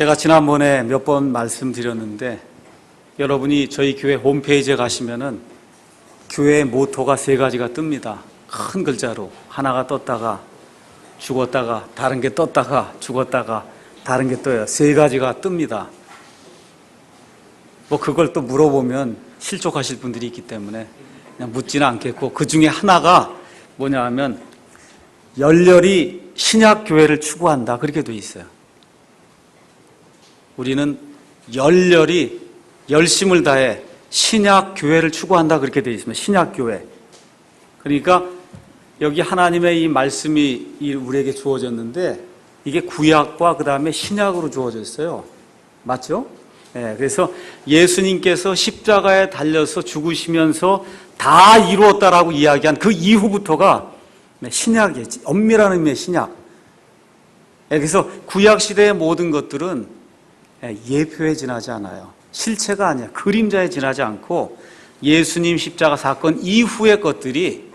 제가 지난번에 몇 번 말씀드렸는데 여러분이 저희 교회 홈페이지에 가시면은 교회의 모토가 세 가지가 뜹니다. 큰 글자로 하나가 떴다가 죽었다가 다른 게 떴다가 죽었다가 다른 게 떠요. 세 가지가 뜹니다. 뭐 그걸 또 물어보면 실족하실 분들이 있기 때문에 그냥 묻지는 않겠고, 그 중에 하나가 뭐냐 하면 열렬히 신약 교회를 추구한다, 그렇게 돼 있어요. 우리는 열렬히 열심을 다해 신약 교회를 추구한다, 그렇게 돼 있습니다. 신약 교회. 그러니까 여기 하나님의 이 말씀이 우리에게 주어졌는데 이게 구약과 그 다음에 신약으로 주어졌어요. 맞죠? 네, 그래서 예수님께서 십자가에 달려서 죽으시면서 다 이루었다라고 이야기한 그 이후부터가 신약이에요. 엄밀한 의미의 신약. 네, 그래서 구약 시대의 모든 것들은 예표에 지나지 않아요. 실체가 아니야. 그림자에 지나지 않고 예수님 십자가 사건 이후의 것들이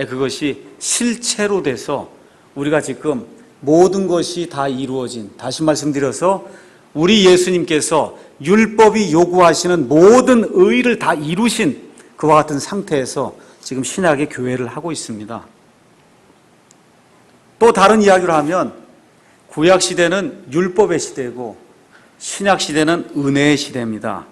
그것이 실체로 돼서 우리가 지금 모든 것이 다 이루어진, 다시 말씀드려서 우리 예수님께서 율법이 요구하시는 모든 의를 다 이루신 그와 같은 상태에서 지금 신약의 교회를 하고 있습니다. 또 다른 이야기를 하면 구약 시대는 율법의 시대고 신약 시대는 은혜의 시대입니다.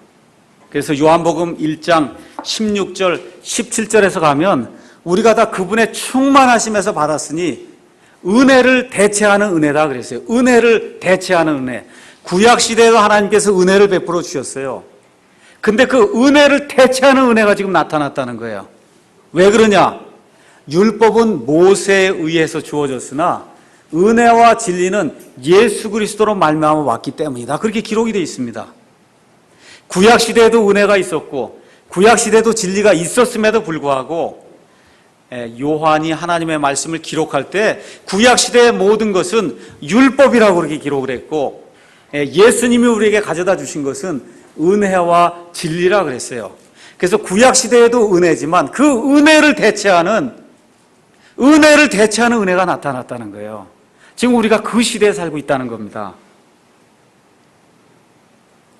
그래서 요한복음 1장 16절 17절에서 가면 우리가 다 그분의 충만하심에서 받았으니 은혜를 대체하는 은혜다 그랬어요. 은혜를 대체하는 은혜. 구약 시대에도 하나님께서 은혜를 베풀어 주셨어요. 근데 그 은혜를 대체하는 은혜가 지금 나타났다는 거예요. 왜 그러냐? 율법은 모세에 의해서 주어졌으나 은혜와 진리는 예수 그리스도로 말미암아 왔기 때문이다, 그렇게 기록이 되어 있습니다. 구약 시대에도 은혜가 있었고 구약 시대에도 진리가 있었음에도 불구하고 요한이 하나님의 말씀을 기록할 때 구약 시대의 모든 것은 율법이라고 그렇게 기록을 했고 예수님이 우리에게 가져다 주신 것은 은혜와 진리라 그랬어요. 그래서 구약 시대에도 은혜지만 그 은혜를 대체하는 은혜가 나타났다는 거예요. 지금 우리가 그 시대에 살고 있다는 겁니다.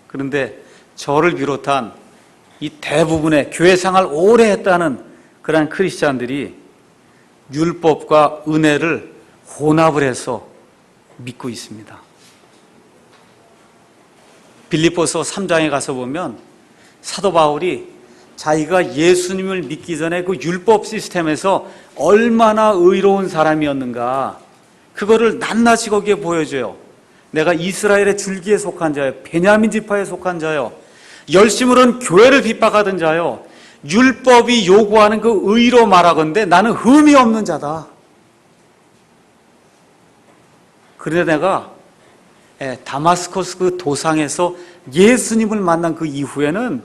그런데 저를 비롯한 이 대부분의 교회 생활 오래 했다는 그런 크리스찬들이 율법과 은혜를 혼합을 해서 믿고 있습니다. 빌립보서 3장에 가서 보면 사도 바울이 자기가 예수님을 믿기 전에 그 율법 시스템에서 얼마나 의로운 사람이었는가, 그거를 낱낱이 거기에 보여줘요. 내가 이스라엘의 줄기에 속한 자요, 베냐민 지파에 속한 자요, 열심으로는 교회를 핍박하던 자요, 율법이 요구하는 그 의로 말하건대 나는 흠이 없는 자다. 그런데 내가 다마스커스 그 도상에서 예수님을 만난 그 이후에는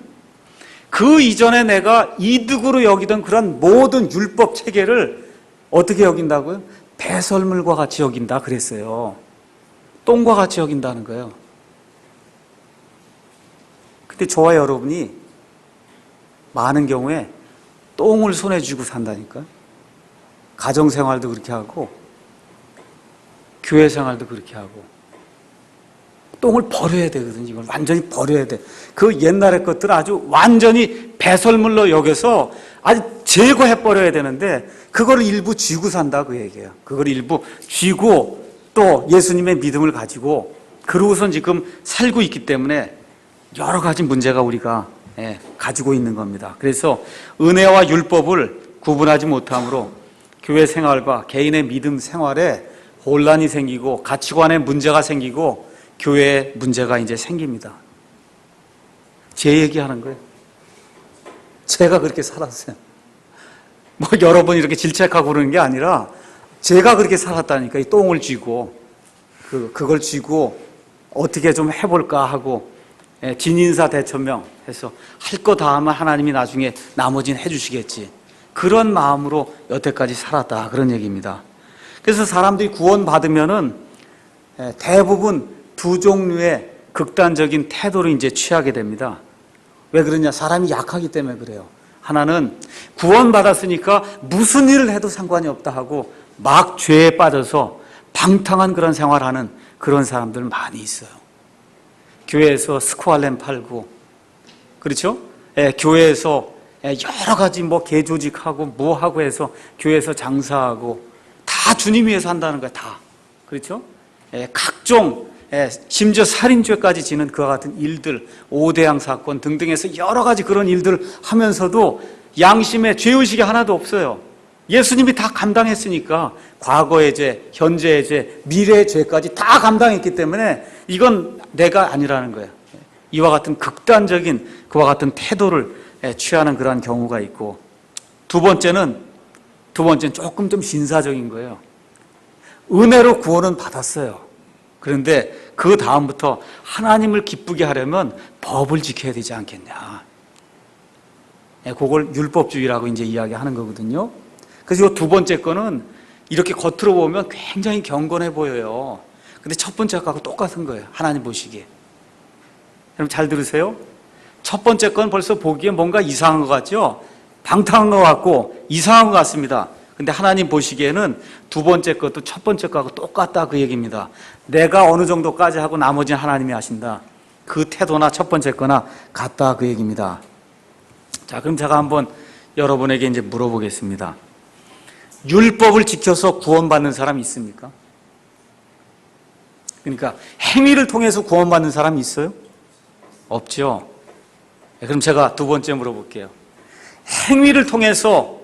그 이전에 내가 이득으로 여기던 그런 모든 율법 체계를 어떻게 여긴다고요? 배설물과 같이 여긴다 그랬어요. 똥과 같이 여긴다는 거예요. 근데 저와 여러분이 많은 경우에 똥을 손에 쥐고 산다니까요. 가정생활도 그렇게 하고 교회 생활도 그렇게 하고 똥을 버려야 되거든요. 이걸 완전히 버려야 돼. 그 옛날의 것들을 아주 완전히 배설물로 여겨서 아주 제거해버려야 되는데 그걸 일부 쥐고 산다 그 얘기예요. 그걸 일부 쥐고 또 예수님의 믿음을 가지고 그러고선 지금 살고 있기 때문에 여러 가지 문제가 우리가 가지고 있는 겁니다. 그래서 은혜와 율법을 구분하지 못함으로 교회 생활과 개인의 믿음 생활에 혼란이 생기고 가치관에 문제가 생기고 교회에 문제가 이제 생깁니다. 제 얘기하는 거예요. 제가 그렇게 살았어요. 뭐 여러분이 이렇게 질책하고 그러는 게 아니라 제가 그렇게 살았다니까. 이 똥을 쥐고 그걸 쥐고 어떻게 좀 해볼까 하고 진인사 대천명 해서 할 거 다 하면 하나님이 나중에 나머지는 해주시겠지, 그런 마음으로 여태까지 살았다, 그런 얘기입니다. 그래서 사람들이 구원받으면은 대부분 두 종류의 극단적인 태도를 이제 취하게 됩니다. 왜 그러냐? 사람이 약하기 때문에 그래요. 하나는 구원받았으니까 무슨 일을 해도 상관이 없다 하고 막 죄에 빠져서 방탕한 그런 생활하는 그런 사람들 많이 있어요. 교회에서 스코알렘 팔고, 그렇죠? 교회에서 여러 가지 뭐 개조직하고 뭐 하고 해서 교회에서 장사하고 다 주님 위해서 한다는 거야, 다. 그렇죠? 각종 심지어 살인죄까지 지는 그와 같은 일들, 오대양 사건 등등해서 여러 가지 그런 일들을 하면서도 양심에 죄의식이 하나도 없어요. 예수님이 다 감당했으니까 과거의 죄, 현재의 죄, 미래의 죄까지 다 감당했기 때문에 이건 내가 아니라는 거예요. 이와 같은 극단적인 그와 같은 태도를 취하는 그러한 경우가 있고, 두 번째는 조금 좀 신사적인 거예요. 은혜로 구원은 받았어요. 그런데 그 다음부터 하나님을 기쁘게 하려면 법을 지켜야 되지 않겠냐. 그걸 율법주의라고 이제 이야기하는 거거든요. 그래서 이 두 번째 거는 이렇게 겉으로 보면 굉장히 경건해 보여요. 근데 첫 번째 거하고 똑같은 거예요. 하나님 보시기에. 여러분 잘 들으세요. 첫 번째 건 벌써 보기에 뭔가 이상한 것 같죠? 방탕한 것 같고 이상한 것 같습니다. 근데 하나님 보시기에는 두 번째 것도 첫 번째 거하고 똑같다, 그 얘기입니다. 내가 어느 정도까지 하고 나머지는 하나님이 하신다. 그 태도나 첫 번째 거나 같다, 그 얘기입니다. 자, 그럼 제가 한번 여러분에게 이제 물어보겠습니다. 율법을 지켜서 구원받는 사람이 있습니까? 그러니까 행위를 통해서 구원받는 사람이 있어요? 없죠. 그럼 제가 두 번째 물어볼게요. 행위를 통해서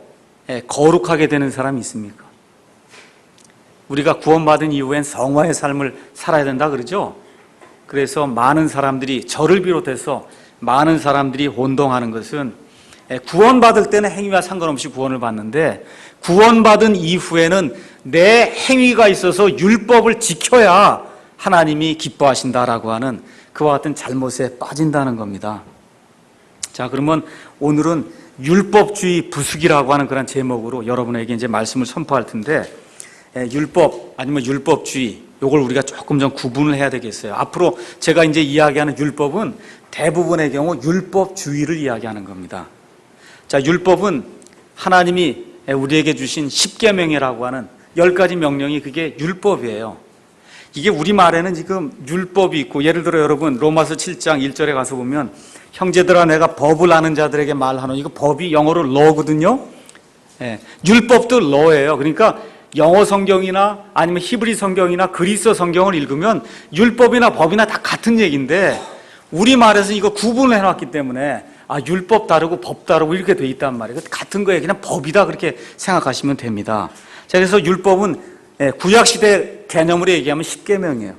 거룩하게 되는 사람이 있습니까? 우리가 구원받은 이후엔 성화의 삶을 살아야 된다 그러죠? 그래서 많은 사람들이, 저를 비롯해서 많은 사람들이 혼동하는 것은 구원받을 때는 행위와 상관없이 구원을 받는데 구원받은 이후에는 내 행위가 있어서 율법을 지켜야 하나님이 기뻐하신다라고 하는 그와 같은 잘못에 빠진다는 겁니다. 자, 그러면 오늘은 율법주의 부수기라고 하는 그런 제목으로 여러분에게 이제 말씀을 선포할 텐데, 율법 아니면 율법주의, 요걸 우리가 조금 좀 구분을 해야 되겠어요. 앞으로 제가 이제 이야기하는 율법은 대부분의 경우 율법주의를 이야기하는 겁니다. 자, 율법은 하나님이 우리에게 주신 십계명이라고 하는 10가지 명령이 그게 율법이에요. 이게 우리말에는 지금 율법이 있고, 예를 들어 여러분 로마서 7장 1절에 가서 보면 형제들아 내가 법을 아는 자들에게 말하노니, 이거 법이 영어로 law거든요. 율법도 law예요. 그러니까 영어 성경이나 아니면 히브리 성경이나 그리스 성경을 읽으면 율법이나 법이나 다 같은 얘기인데 우리말에서 이거 구분을 해놨기 때문에 율법 다르고 법 다르고 이렇게 돼 있단 말이에요. 같은 거예요. 그냥 법이다 그렇게 생각하시면 됩니다. 자, 그래서 율법은 구약시대 개념으로 얘기하면 십계명이에요.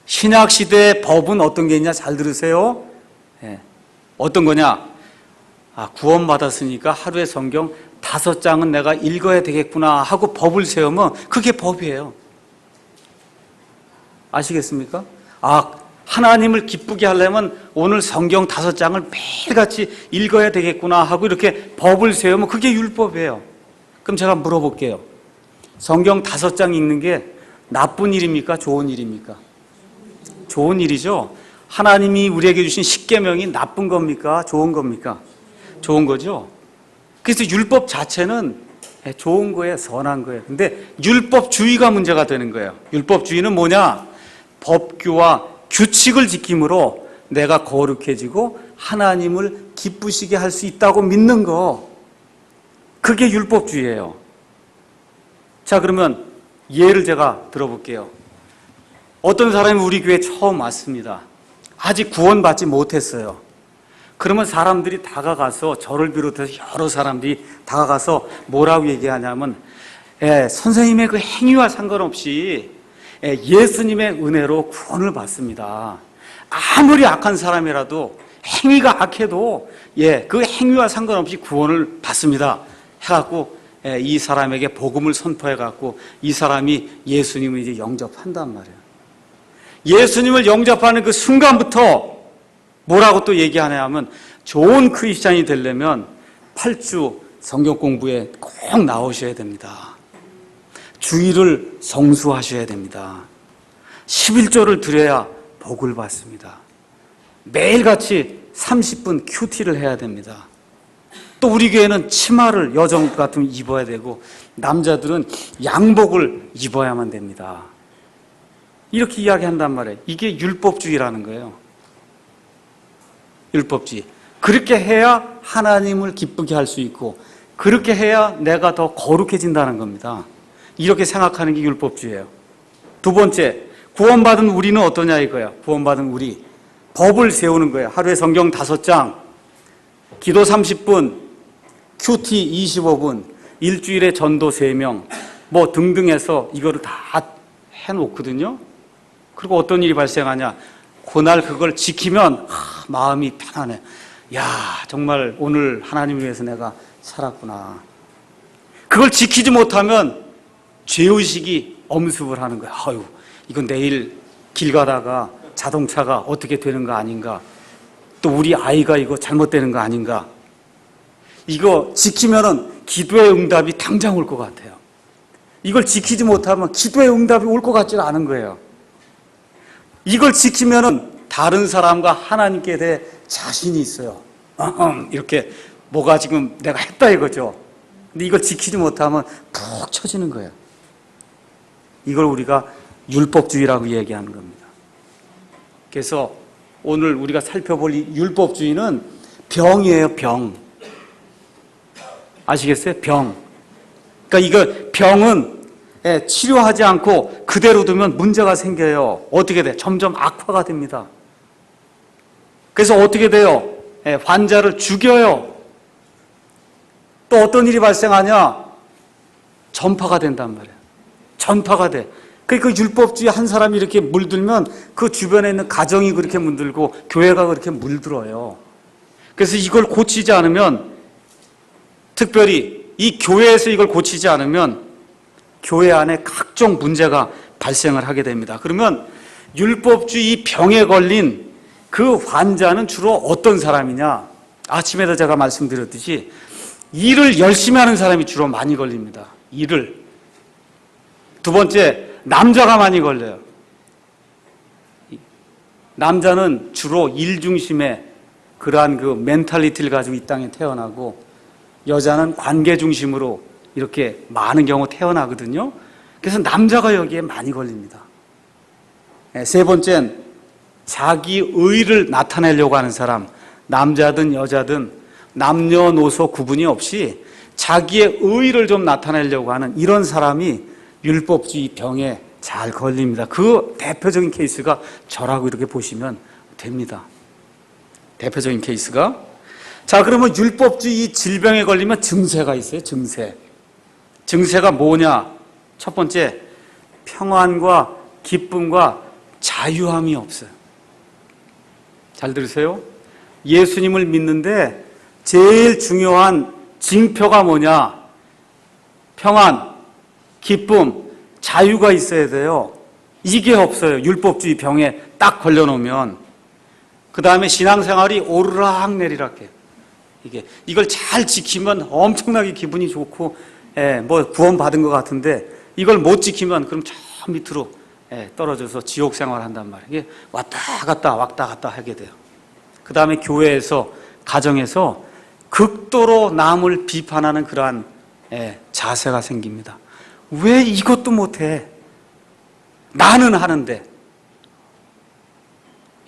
신약시대 법은 어떤 게 있냐 잘 들으세요. 어떤 거냐, 구원받았으니까 하루에 성경 5장은 내가 읽어야 되겠구나 하고 법을 세우면 그게 법이에요. 아시겠습니까? 하나님을 기쁘게 하려면 오늘 성경 5장을 매일같이 읽어야 되겠구나 하고 이렇게 법을 세우면 그게 율법이에요. 그럼 제가 물어볼게요. 성경 5장 읽는 게 나쁜 일입니까? 좋은 일입니까? 좋은 일이죠. 하나님이 우리에게 주신 십계명이 나쁜 겁니까? 좋은 겁니까? 좋은 거죠. 그래서 율법 자체는 좋은 거예요. 선한 거예요. 근데 율법주의가 문제가 되는 거예요. 율법주의는 뭐냐? 법규와 규칙을 지킴으로 내가 거룩해지고 하나님을 기쁘시게 할 수 있다고 믿는 거, 그게 율법주의예요. 자, 그러면 예를 제가 들어볼게요. 어떤 사람이 우리 교회에 처음 왔습니다. 아직 구원받지 못했어요. 그러면 사람들이 다가가서, 저를 비롯해서 여러 사람들이 다가가서 뭐라고 얘기하냐면 선생님의 그 행위와 상관없이 예수님의 은혜로 구원을 받습니다. 아무리 악한 사람이라도, 행위가 악해도 그 행위와 상관없이 구원을 받습니다 해갖고 이 사람에게 복음을 선포해갖고 이 사람이 예수님을 이제 영접한단 말이에요. 예수님을 영접하는 그 순간부터 뭐라고 또 얘기하냐 하면, 좋은 크리스찬이 되려면 8주 성경 공부에 꼭 나오셔야 됩니다. 주일을 성수하셔야 됩니다. 11조를 드려야 복을 받습니다. 매일같이 30분 큐티를 해야 됩니다. 또 우리 교회는 치마를 여정 같으면 입어야 되고 남자들은 양복을 입어야만 됩니다. 이렇게 이야기한단 말이에요. 이게 율법주의라는 거예요. 율법주의. 그렇게 해야 하나님을 기쁘게 할 수 있고 그렇게 해야 내가 더 거룩해진다는 겁니다. 이렇게 생각하는 게 율법주의예요. 두 번째, 구원받은 우리는 어떠냐 이거야. 구원받은 우리. 법을 세우는 거예요. 하루에 성경 5장, 기도 30분, 큐티 25분, 일주일에 전도 3명, 뭐 등등 해서 이거를 다 해놓거든요. 그리고 어떤 일이 발생하냐. 그날 그걸 지키면 마음이 편안해. 야, 정말 오늘 하나님을 위해서 내가 살았구나. 그걸 지키지 못하면 죄의식이 엄습을 하는 거야. 아유, 이건 내일 길 가다가 자동차가 어떻게 되는 거 아닌가. 또 우리 아이가 이거 잘못되는 거 아닌가. 이거 지키면은 기도의 응답이 당장 올 것 같아요. 이걸 지키지 못하면 기도의 응답이 올 것 같지가 않은 거예요. 이걸 지키면은 다른 사람과 하나님께 대해 자신이 있어요. 이렇게 뭐가 지금 내가 했다 이거죠. 근데 이걸 지키지 못하면 푹 처지는 거예요. 이걸 우리가 율법주의라고 얘기하는 겁니다. 그래서 오늘 우리가 살펴볼 이 율법주의는 병이에요, 병. 아시겠어요? 병. 그러니까 이거 병은 치료하지 않고 그대로 두면 문제가 생겨요. 어떻게 돼? 점점 악화가 됩니다. 그래서 어떻게 돼요? 환자를 죽여요. 또 어떤 일이 발생하냐? 전파가 된단 말이에요. 전파가 돼. 그러니까 율법주의 한 사람이 이렇게 물들면 그 주변에 있는 가정이 그렇게 물들고 교회가 그렇게 물들어요. 그래서 이걸 고치지 않으면, 특별히 이 교회에서 이걸 고치지 않으면 교회 안에 각종 문제가 발생을 하게 됩니다. 그러면 율법주의 병에 걸린 그 환자는 주로 어떤 사람이냐? 아침에도 제가 말씀드렸듯이 일을 열심히 하는 사람이 주로 많이 걸립니다. 일을. 두 번째, 남자가 많이 걸려요. 남자는 주로 일 중심의 그러한 그 멘탈리티를 가지고 이 땅에 태어나고 여자는 관계 중심으로 이렇게 많은 경우 태어나거든요. 그래서 남자가 여기에 많이 걸립니다. 세 번째는 자기 의의를 나타내려고 하는 사람, 남자든 여자든 남녀노소 구분이 없이 자기의 의의를 좀 나타내려고 하는 이런 사람이 율법주의 병에 잘 걸립니다. 그 대표적인 케이스가 저라고 이렇게 보시면 됩니다. 대표적인 케이스가. 자, 그러면 율법주의 질병에 걸리면 증세가 있어요. 증세. 증세가 뭐냐? 첫 번째, 평안과 기쁨과 자유함이 없어요. 잘 들으세요? 예수님을 믿는데 제일 중요한 징표가 뭐냐? 평안, 기쁨, 자유가 있어야 돼요. 이게 없어요. 율법주의 병에 딱 걸려놓으면. 그 다음에 신앙생활이 오르락내리락 해요. 이걸 잘 지키면 엄청나게 기분이 좋고, 뭐 구원받은 것 같은데 이걸 못 지키면 그럼 저 밑으로 떨어져서 지옥 생활한단 말이에요. 이게 왔다 갔다 하게 돼요. 그 다음에 교회에서, 가정에서 극도로 남을 비판하는 그러한 자세가 생깁니다. 왜 이것도 못해? 나는 하는데.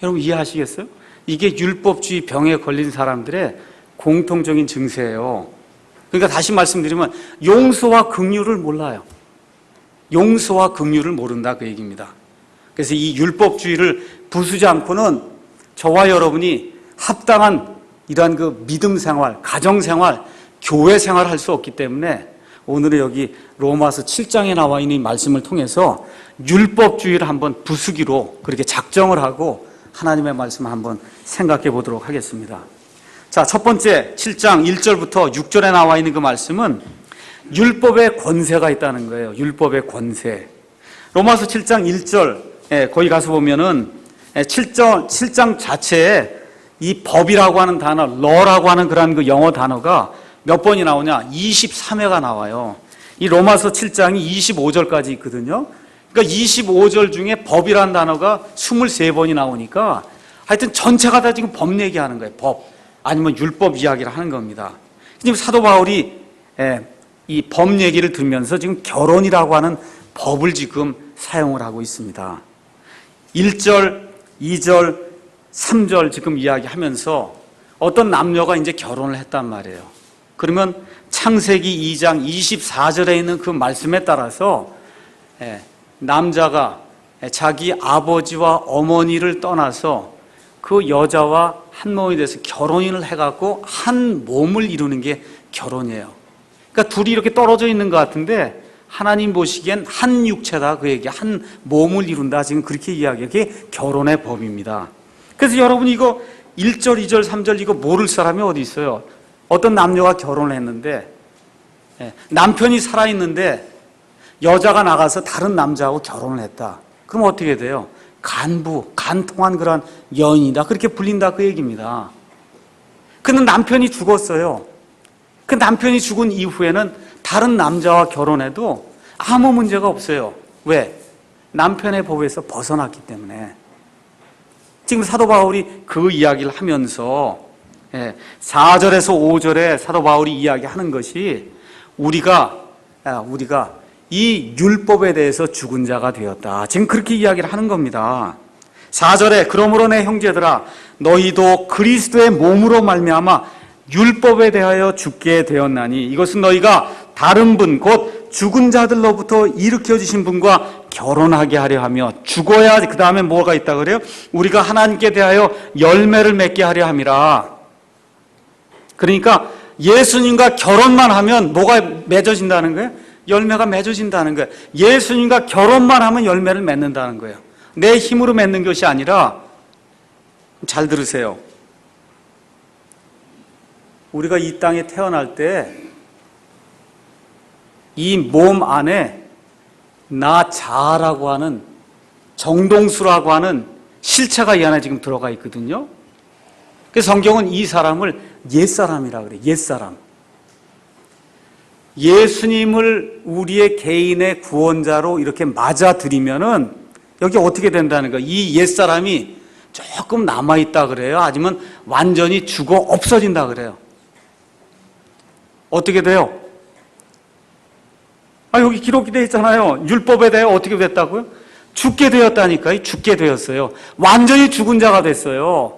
여러분 이해하시겠어요? 이게 율법주의 병에 걸린 사람들의 공통적인 증세예요. 그러니까 다시 말씀드리면 용서와 긍휼을 몰라요. 용서와 긍휼을 모른다 그 얘기입니다. 그래서 이 율법주의를 부수지 않고는 저와 여러분이 합당한 이러한 그 믿음 생활, 가정 생활, 교회 생활을 할 수 없기 때문에 오늘은 여기 로마서 7장에 나와 있는 이 말씀을 통해서 율법주의를 한번 부수기로 그렇게 작정을 하고 하나님의 말씀을 한번 생각해 보도록 하겠습니다. 자, 첫 번째 7장 1절부터 6절에 나와 있는 그 말씀은 율법의 권세가 있다는 거예요. 율법의 권세. 로마서 7장 1절, 거기 가서 보면은 7장 자체에 이 법이라고 하는 단어, law라고 하는 그런 그 영어 단어가 몇 번이 나오냐? 23회가 나와요. 이 로마서 7장이 25절까지 있거든요. 그러니까 25절 중에 법이라는 단어가 23번이 나오니까 하여튼 전체가 다 지금 법 얘기하는 거예요. 법. 아니면 율법 이야기를 하는 겁니다. 지금 사도 바울이 이 법 얘기를 들으면서 지금 결혼이라고 하는 법을 지금 사용을 하고 있습니다. 1절, 2절, 3절 지금 이야기하면서 어떤 남녀가 이제 결혼을 했단 말이에요. 그러면 창세기 2장 24절에 있는 그 말씀에 따라서 남자가 자기 아버지와 어머니를 떠나서 그 여자와 한 몸이 돼서 결혼을 해갖고 한 몸을 이루는 게 결혼이에요. 그러니까 둘이 이렇게 떨어져 있는 것 같은데 하나님 보시기엔 한 육체다, 그 얘기, 한 몸을 이룬다, 지금 그렇게 이야기해요. 그게 결혼의 법입니다. 그래서 여러분 이거 1절, 2절, 3절 이거 모를 사람이 어디 있어요? 어떤 남녀가 결혼을 했는데 남편이 살아있는데 여자가 나가서 다른 남자하고 결혼을 했다. 그럼 어떻게 돼요? 간부, 간통한 그런 여인이다, 그렇게 불린다, 그 얘기입니다. 근데 남편이 죽었어요. 그 남편이 죽은 이후에는 다른 남자와 결혼해도 아무 문제가 없어요. 왜? 남편의 법에서 벗어났기 때문에. 지금 사도 바울이 그 이야기를 하면서 4절에서 5절에 사도 바울이 이야기하는 것이 우리가 이 율법에 대해서 죽은 자가 되었다, 지금 그렇게 이야기를 하는 겁니다. 4절에 그러므로 내 형제들아 너희도 그리스도의 몸으로 말미암아 율법에 대하여 죽게 되었나니 이것은 너희가 다른 분 곧 죽은 자들로부터 일으켜 주신 분과 결혼하게 하려 하며 죽어야 그 다음에 뭐가 있다 그래요? 우리가 하나님께 대하여 열매를 맺게 하려 함이라. 그러니까 예수님과 결혼만 하면 뭐가 맺어진다는 거예요? 열매가 맺어진다는 거예요. 예수님과 결혼만 하면 열매를 맺는다는 거예요. 내 힘으로 맺는 것이 아니라, 잘 들으세요. 우리가 이 땅에 태어날 때 이 몸 안에 나 자아라고 하는, 정동수라고 하는 실체가 이 안에 지금 들어가 있거든요. 그래서 성경은 이 사람을 옛사람이라 그래요. 옛사람. 예수님을 우리의 개인의 구원자로 이렇게 맞아들이면은 여기 어떻게 된다는 거예요? 이 옛사람이 조금 남아있다 그래요? 아니면 완전히 죽어 없어진다 그래요? 어떻게 돼요? 여기 기록이 되어 있잖아요. 율법에 대해 어떻게 됐다고요? 죽게 되었다니까요. 죽게 되었어요. 완전히 죽은 자가 됐어요.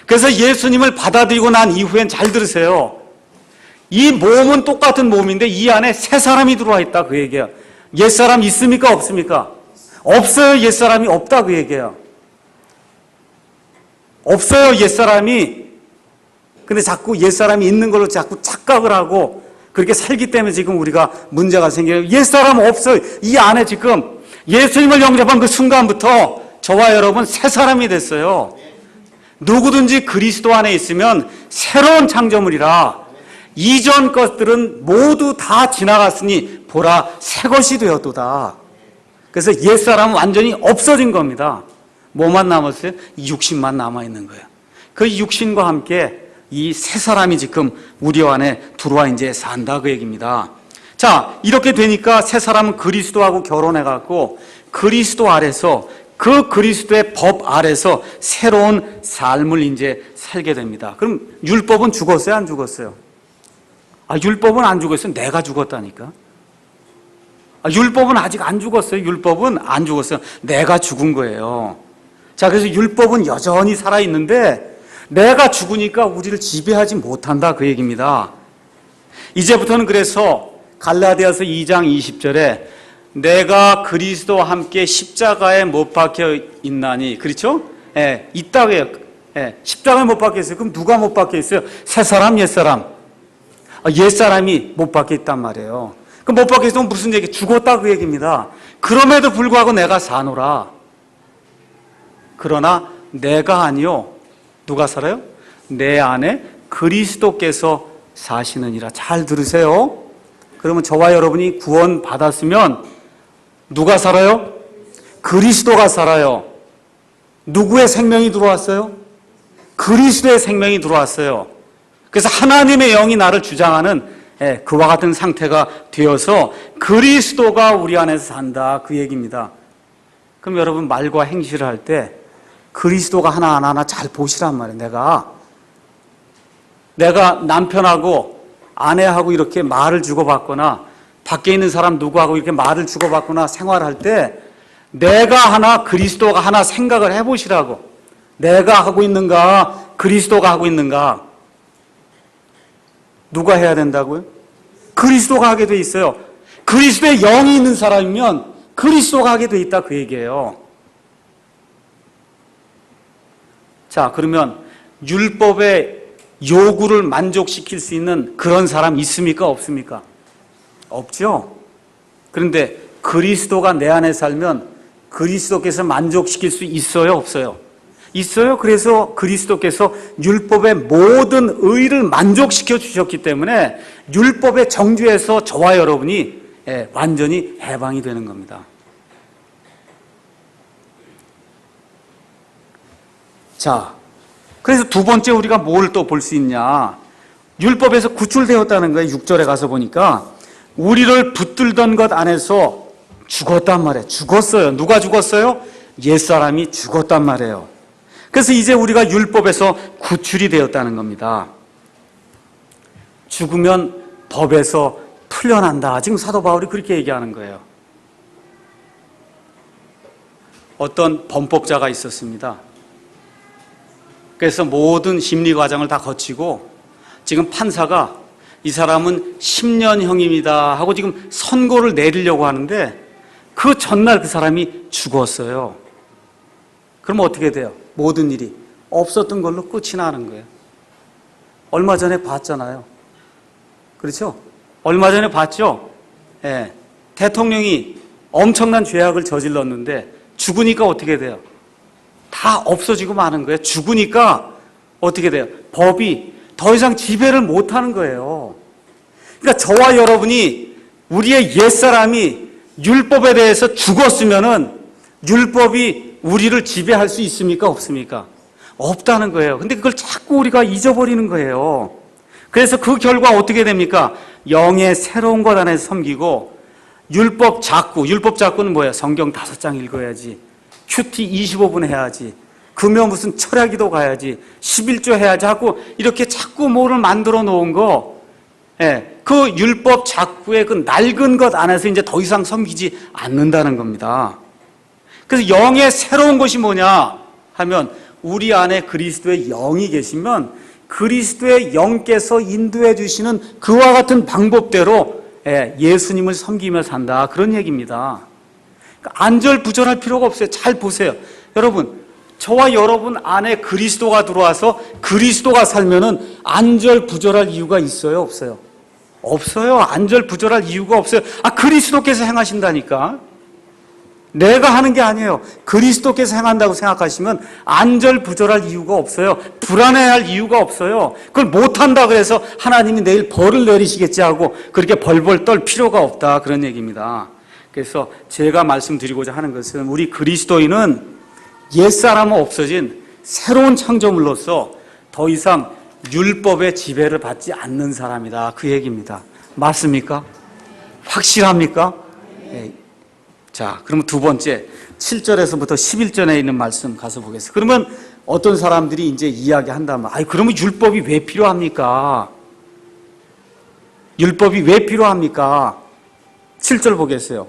그래서 예수님을 받아들이고 난 이후엔, 잘 들으세요, 이 몸은 똑같은 몸인데 이 안에 새 사람이 들어와 있다, 그 얘기예요. 옛사람 있습니까? 없습니까? 없어요. 옛사람이 없다, 그 얘기예요. 없어요, 옛사람이. 근데 자꾸 옛사람이 있는 걸로 자꾸 착각을 하고 그렇게 살기 때문에 지금 우리가 문제가 생겨요. 옛사람 없어요. 이 안에 지금 예수님을 영접한 그 순간부터 저와 여러분 새 사람이 됐어요. 누구든지 그리스도 안에 있으면 새로운 창조물이라 이전 것들은 모두 다 지나갔으니 보라 새 것이 되었도다. 그래서 옛사람은 완전히 없어진 겁니다. 뭐만 남았어요? 육신만 남아있는 거예요. 그 육신과 함께 이 새 사람이 지금 우리 안에 들어와 이제 산다, 그 얘기입니다. 자, 이렇게 되니까 새 사람은 그리스도하고 결혼해갖고 그리스도 아래서, 그 그리스도의 법 아래서 새로운 삶을 이제 살게 됩니다. 그럼 율법은 죽었어요? 안 죽었어요? 율법은 안 죽었어요. 내가 죽었다니까. 율법은 아직 안 죽었어요. 율법은 안 죽었어요. 내가 죽은 거예요. 자, 그래서 율법은 여전히 살아있는데 내가 죽으니까 우리를 지배하지 못한다, 그 얘기입니다. 이제부터는 그래서 갈라디아서 2장 20절에 내가 그리스도와 함께 십자가에 못 박혀 있나니, 그렇죠? 있다고 해요. 십자가에 못 박혀 있어요. 그럼 누가 못 박혀 있어요? 새 사람, 옛 사람? 옛 사람이 못 박혀 있단 말이에요. 그럼 못 박혀 있으면 무슨 얘기? 죽었다, 그 얘기입니다. 그럼에도 불구하고 내가 사노라. 그러나 내가 아니요, 누가 살아요? 내 안에 그리스도께서 사시느니라. 잘 들으세요. 그러면 저와 여러분이 구원 받았으면 누가 살아요? 그리스도가 살아요. 누구의 생명이 들어왔어요? 그리스도의 생명이 들어왔어요. 그래서 하나님의 영이 나를 주장하는 그와 같은 상태가 되어서 그리스도가 우리 안에서 산다, 그 얘기입니다. 그럼 여러분 말과 행실을 할 때 그리스도가 하나하나 잘 보시란 말이에요. 내가 남편하고 아내하고 이렇게 말을 주고받거나 밖에 있는 사람 누구하고 이렇게 말을 주고받거나 생활할 때 내가 하나, 그리스도가 하나 생각을 해보시라고. 내가 하고 있는가, 그리스도가 하고 있는가. 누가 해야 된다고요? 그리스도가 하게 돼 있어요. 그리스도의 영이 있는 사람이면 그리스도가 하게 돼 있다, 그 얘기예요. 자, 그러면 율법의 요구를 만족시킬 수 있는 그런 사람 있습니까? 없습니까? 없죠. 그런데 그리스도가 내 안에 살면 그리스도께서 만족시킬 수 있어요? 없어요? 있어요. 그래서 그리스도께서 율법의 모든 의를 만족시켜 주셨기 때문에 율법의 정죄에서 저와 여러분이 완전히 해방이 되는 겁니다. 자, 그래서 두 번째 우리가 뭘 또 볼 수 있냐. 율법에서 구출되었다는 거예요. 6절에 가서 보니까 우리를 붙들던 것 안에서 죽었단 말이에요. 죽었어요. 누가 죽었어요? 옛사람이 죽었단 말이에요. 그래서 이제 우리가 율법에서 구출이 되었다는 겁니다. 죽으면 법에서 풀려난다. 지금 사도 바울이 그렇게 얘기하는 거예요. 어떤 범법자가 있었습니다. 그래서 모든 심리 과정을 다 거치고 지금 판사가 이 사람은 10년형입니다 하고 지금 선고를 내리려고 하는데 그 전날 그 사람이 죽었어요. 그럼 어떻게 돼요? 모든 일이 없었던 걸로 끝이 나는 거예요. 얼마 전에 봤잖아요. 그렇죠? 얼마 전에 봤죠? 예. 대통령이 엄청난 죄악을 저질렀는데 죽으니까 어떻게 돼요? 다 없어지고 마는 거예요. 죽으니까 어떻게 돼요? 법이 더 이상 지배를 못하는 거예요. 그러니까 저와 여러분이 우리의 옛사람이 율법에 대해서 죽었으면은 율법이 우리를 지배할 수 있습니까? 없습니까? 없다는 거예요. 근데 그걸 자꾸 우리가 잊어버리는 거예요. 그래서 그 결과 어떻게 됩니까? 영의 새로운 것 안에서 섬기고 율법 작구는 뭐예요? 성경 5장 읽어야지. 큐티 25분 해야지. 금요 무슨 철야기도 가야지. 11조 해야지 하고 이렇게 자꾸 뭐를 만들어 놓은 거, 그 율법 작구의 그 낡은 것 안에서 이제 더 이상 섬기지 않는다는 겁니다. 그래서 영의 새로운 것이 뭐냐 하면 우리 안에 그리스도의 영이 계시면 그리스도의 영께서 인도해 주시는 그와 같은 방법대로 예수님을 섬기며 산다. 그런 얘기입니다. 안절부절할 필요가 없어요. 잘 보세요. 여러분, 저와 여러분 안에 그리스도가 들어와서 그리스도가 살면은 안절부절할 이유가 있어요? 없어요? 없어요. 안절부절할 이유가 없어요. 그리스도께서 행하신다니까. 내가 하는 게 아니에요. 그리스도께서 행한다고 생각하시면 안절부절할 이유가 없어요. 불안해할 이유가 없어요. 그걸 못한다 그래서 하나님이 내일 벌을 내리시겠지 하고 그렇게 벌벌 떨 필요가 없다. 그런 얘기입니다. 그래서 제가 말씀드리고자 하는 것은 우리 그리스도인은 옛사람은 없어진 새로운 창조물로서 더 이상 율법의 지배를 받지 않는 사람이다. 그 얘기입니다. 맞습니까? 확실합니까? 네. 자, 그러면 두 번째 7절에서부터 11절에 있는 말씀 가서 보겠습니다. 그러면 어떤 사람들이 이제 이야기한다면 그러면 율법이 왜 필요합니까? 율법이 왜 필요합니까? 7절 보겠어요.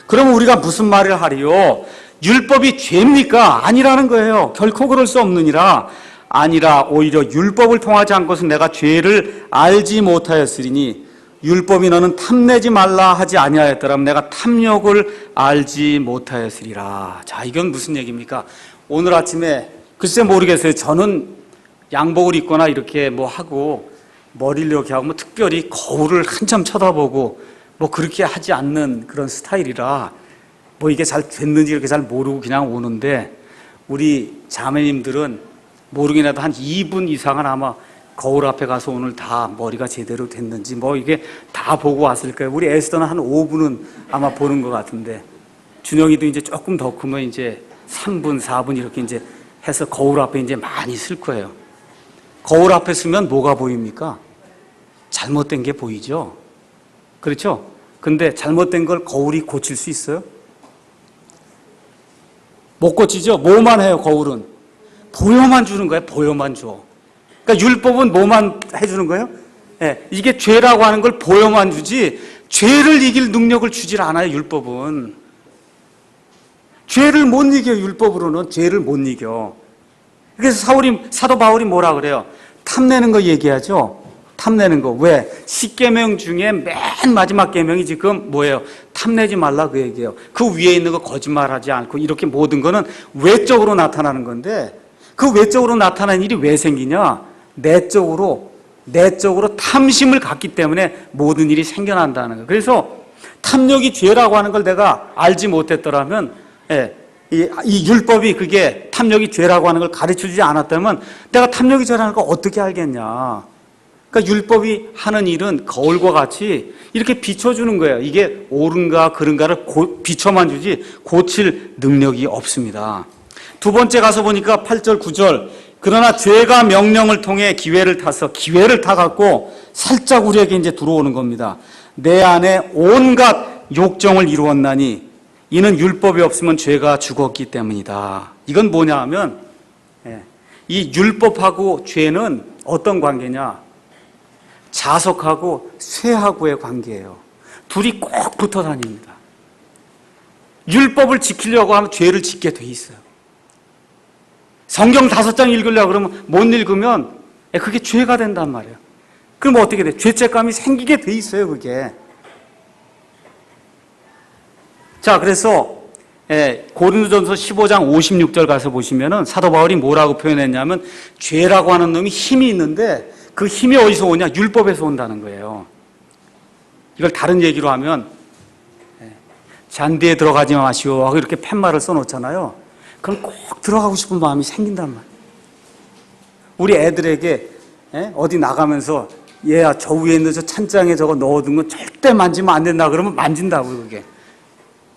그러면 우리가 무슨 말을 하리요? 율법이 죄입니까? 아니라는 거예요. 결코 그럴 수 없느니라. 아니라 오히려 율법을 통하지 않고서 내가 죄를 알지 못하였으리니 율법이 너는 탐내지 말라 하지 아니하였더라면 내가 탐욕을 알지 못하였으리라. 자, 이건 무슨 얘기입니까? 오늘 아침에 글쎄 모르겠어요. 저는 양복을 입거나 이렇게 뭐 하고 머리를 이렇게 하고 뭐 특별히 거울을 한참 쳐다보고 뭐 그렇게 하지 않는 그런 스타일이라 뭐 이게 잘 됐는지 이렇게 잘 모르고 그냥 오는데 우리 자매님들은 모르긴 해도 한 2분 이상은 아마 거울 앞에 가서 오늘 다 머리가 제대로 됐는지 뭐 이게 다 보고 왔을 거예요. 우리 에스더는 한 5분은 아마 보는 것 같은데 준영이도 이제 조금 더 크면 이제 3분, 4분 이렇게 이제 해서 거울 앞에 이제 많이 쓸 거예요. 거울 앞에 쓰면 뭐가 보입니까? 잘못된 게 보이죠? 그렇죠? 근데 잘못된 걸 거울이 고칠 수 있어요? 못 고치죠? 뭐만 해요, 거울은? 보여만 주는 거예요, 보여만 줘. 그러니까 율법은 뭐만 해주는 거예요? 이게 죄라고 하는 걸 보여만 주지 죄를 이길 능력을 주질 않아요, 율법은. 죄를 못 이겨. 율법으로는 죄를 못 이겨. 그래서 사도 바울이 뭐라 그래요? 탐내는 거 얘기하죠. 탐내는 거. 왜? 10계명 중에 맨 마지막 계명이 지금 뭐예요? 탐내지 말라 그 얘기예요. 그 위에 있는 거 거짓말하지 않고 이렇게 모든 거는 외적으로 나타나는 건데, 그 외적으로 나타나는 일이 왜 생기냐? 내적으로 탐심을 갖기 때문에 모든 일이 생겨난다는 거예요. 그래서 탐욕이 죄라고 하는 걸 내가 알지 못했더라면, 이 율법이 그게 탐욕이 죄라고 하는 걸 가르쳐주지 않았다면 내가 탐욕이 죄라는 걸 어떻게 알겠냐? 그러니까 율법이 하는 일은 거울과 같이 이렇게 비춰주는 거예요. 이게 옳은가 그른가를 비춰만 주지 고칠 능력이 없습니다. 두 번째 가서 보니까 8절 9절, 그러나 죄가 명령을 통해 기회를 타갖고 살짝 우리에게 이제 들어오는 겁니다. 내 안에 온갖 욕정을 이루었나니 이는 율법이 없으면 죄가 죽었기 때문이다. 이건 뭐냐 하면, 이 율법하고 죄는 어떤 관계냐? 자석하고 쇠하고의 관계예요. 둘이 꼭 붙어 다닙니다. 율법을 지키려고 하면 죄를 짓게 돼 있어요. 성경 5장 읽으려고 그러면 못 읽으면 그게 죄가 된단 말이에요. 그럼 어떻게 돼? 죄책감이 생기게 돼 있어요, 그게. 자, 그래서 고린도전서 15장 56절 가서 보시면은 사도 바울이 뭐라고 표현했냐면, 죄라고 하는 놈이 힘이 있는데 그 힘이 어디서 오냐? 율법에서 온다는 거예요. 이걸 다른 얘기로 하면, 잔디에 들어가지 마시오 하고 이렇게 팻말을 써놓잖아요. 그럼 꼭 들어가고 싶은 마음이 생긴단 말이에요. 우리 애들에게 어디 나가면서 얘야 저 위에 있는 저 찬장에 저거 넣어둔 건 절대 만지면 안 된다 그러면 만진다고요. 그게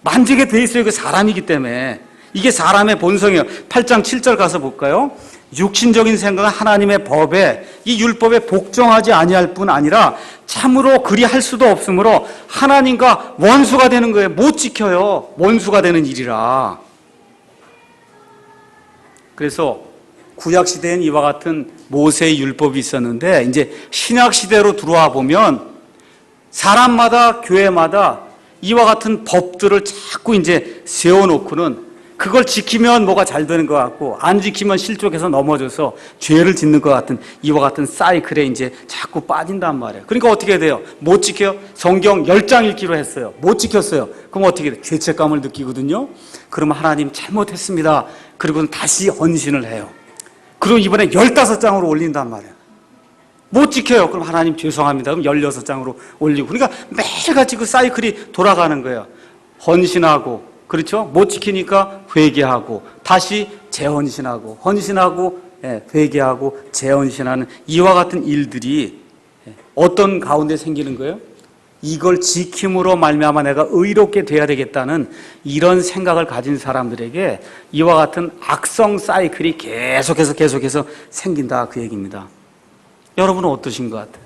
만지게 돼 있어요. 그 사람이기 때문에. 이게 사람의 본성이에요. 8장 7절 가서 볼까요? 육신적인 생각은 하나님의 법에, 이 율법에 복종하지 아니할 뿐 아니라 참으로 그리할 수도 없으므로 하나님과 원수가 되는 거예요. 못 지켜요. 원수가 되는 일이라. 그래서 구약시대엔 이와 같은 모세의 율법이 있었는데, 이제 신약시대로 들어와 보면 사람마다 교회마다 이와 같은 법들을 자꾸 이제 세워놓고는 그걸 지키면 뭐가 잘 되는 것 같고 안 지키면 실족해서 넘어져서 죄를 짓는 것 같은 이와 같은 사이클에 이제 자꾸 빠진단 말이에요. 그러니까 어떻게 돼요? 못 지켜요? 성경 10장 읽기로 했어요. 못 지켰어요. 그럼 어떻게 돼요? 죄책감을 느끼거든요. 그러면 하나님 잘못했습니다. 그리고는 다시 헌신을 해요. 그리고 이번에 15장으로 올린단 말이에요. 못 지켜요. 그럼 하나님 죄송합니다. 그럼 16장으로 올리고. 그러니까 매일같이 그 사이클이 돌아가는 거예요. 헌신하고, 그렇죠? 못 지키니까 회개하고, 다시 재헌신하고, 헌신하고, 회개하고, 재헌신하는 이와 같은 일들이 어떤 가운데 생기는 거예요? 이걸 지킴으로 말미암아 내가 의롭게 돼야 되겠다는 이런 생각을 가진 사람들에게 이와 같은 악성 사이클이 계속해서 생긴다, 그 얘기입니다. 여러분은 어떠신 것 같아요?